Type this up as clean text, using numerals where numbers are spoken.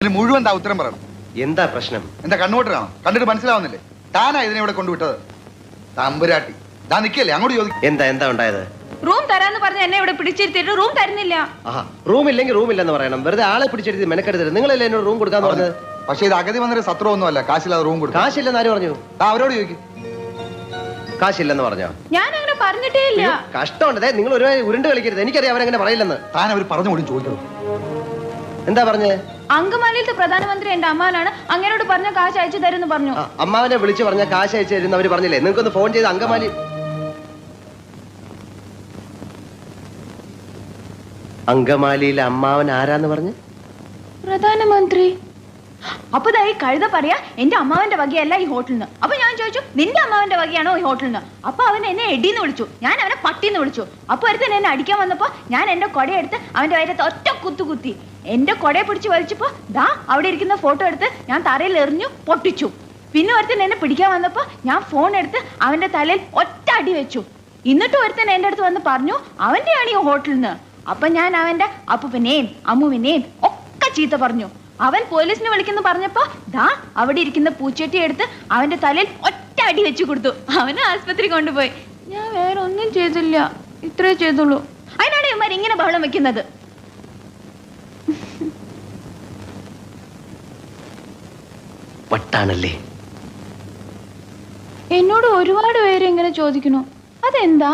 മുഴുവൻ എന്താ ഉത്തരം പറയണം. എന്താ പ്രശ്നം? എന്താ കണ്ണുകൊട്ടാണോ? കണ്ടിട്ട് മനസ്സിലാവുന്നില്ലേ? താനാ ഇതിനെ ഇവിടെ കൊണ്ടുവിട്ടത്. തമ്പുരാട്ടി താ നിക്കല്ലേ, അങ്ങോട്ട് ചോദിക്കും. എന്താ ഉണ്ടായത്? റൂം തരാന്ന് പറഞ്ഞ എന്നെ ഇവിടെ പിടിച്ചിരുത്തിട്ട് റൂം തരുന്നില്ല. റൂം ഇല്ലെങ്കിൽ റൂം ഇല്ലെന്ന് പറയണം. വെറുതെ ആളെ പിടിച്ചെടുത്ത് മെനക്കെടുത്തത്. നിങ്ങളല്ലേ എന്നോട് റൂം കൊടുക്കാന്ന് പറഞ്ഞത്? പക്ഷേ ഇത് അഗതി വന്നൊരു സത്രമൊന്നുമല്ല. കാശില്ലാതെ റൂം കൊടുക്കും. കാശില്ലെന്ന് ആര് പറഞ്ഞു? അവരോട് ചോദിക്കും. കാശില്ലെന്ന് പറഞ്ഞോ? ഞാൻ അങ്ങനെ പറഞ്ഞിട്ടേ ഇല്ല. കഷ്ടമുണ്ട്. നിങ്ങൾ ഒരു ഉരുണ്ട് കളിക്കരുത്. എനിക്കറിയാം അവരങ്ങനെ പറയില്ലെന്ന്. താൻ അവർ പറഞ്ഞു കൂടി ചോദിക്കണം. എന്താ പറഞ്ഞേ? അങ്കമാലിയിലത്തെ പ്രധാനമന്ത്രി എന്റെ അമ്മാനാണ്, അങ്ങനോട് പറഞ്ഞ കാശ് അയച്ചു തരുമെന്ന് പറഞ്ഞു. അമ്മാവനെ വിളിച്ചു പറഞ്ഞ കാശ് അയച്ചു തരുന്ന അവര് പറഞ്ഞില്ലേ? നിങ്ങൾക്കൊന്ന് ഫോൺ ചെയ്ത് അങ്കമാലിയിലെ അമ്മാവൻ ആരാന്ന് പറഞ്ഞു? പ്രധാനമന്ത്രി. അപ്പൊ ഈ കഴുത പറയാ എന്റെ അമ്മാവന്റെ വകയല്ല ഈ ഹോട്ടലിന്. അപ്പൊ ഞാൻ ചോദിച്ചു നിന്റെ അമ്മാവന്റെ വകയാണോ ഈ ഹോട്ടലിന്? അപ്പൊ അവൻ എന്നെ എടിന്ന് വിളിച്ചു, ഞാൻ അവനെ പട്ടിന്ന് വിളിച്ചു. അപ്പൊ ഒരുത്തൻ എന്നെ അടിക്കാൻ വന്നപ്പോ ഞാൻ എന്റെ കൊടയെടുത്ത് അവന്റെ വയറത്ത് ഒറ്റ കുത്തി. എന്റെ കൊടയെ പിടിച്ച് വലിച്ചപ്പോ അവിടെ ഇരിക്കുന്ന ഫോട്ടോ എടുത്ത് ഞാൻ തറയിൽ എറിഞ്ഞു പൊട്ടിച്ചു. പിന്നെ ഒരുത്തൻ എന്നെ പിടിക്കാൻ വന്നപ്പോ ഞാൻ ഫോൺ എടുത്ത് അവന്റെ തലയിൽ ഒറ്റ അടി വെച്ചു. എന്നിട്ട് ഒരുത്തൻ എന്റെ അടുത്ത് വന്ന് പറഞ്ഞു അവന്റെയാണ് ഈ ഹോട്ടലിന്. അപ്പൊ ഞാൻ അവന്റെ അപ്പൂപ്പനെയും അമ്മുവിനെയും ഒക്കെ ചീത്ത പറഞ്ഞു. അവൻ പോലീസിനെ വിളിക്കുന്നു പറഞ്ഞപ്പോ അവിടെ ഇരിക്കുന്ന പൂച്ചട്ടി എടുത്ത് അവന്റെ തലയിൽ ഒറ്റ അടി വെച്ചു കൊടുത്തു. അവനെ ആസ്പത്രി കൊണ്ടുപോയി. ഞാൻ വേറെ ഒന്നും ചെയ്തില്ല, ഇത്രേ ചെയ്തുള്ളൂ. അതിനാണ് ഇവന്മാർ ഇങ്ങനെ ബഹളം വെക്കുന്നത്. വട്ടാണല്ലേ? എന്നോട് ഒരുപാട് പേര് ഇങ്ങനെ ചോദിക്കുന്നു, അതെന്താ?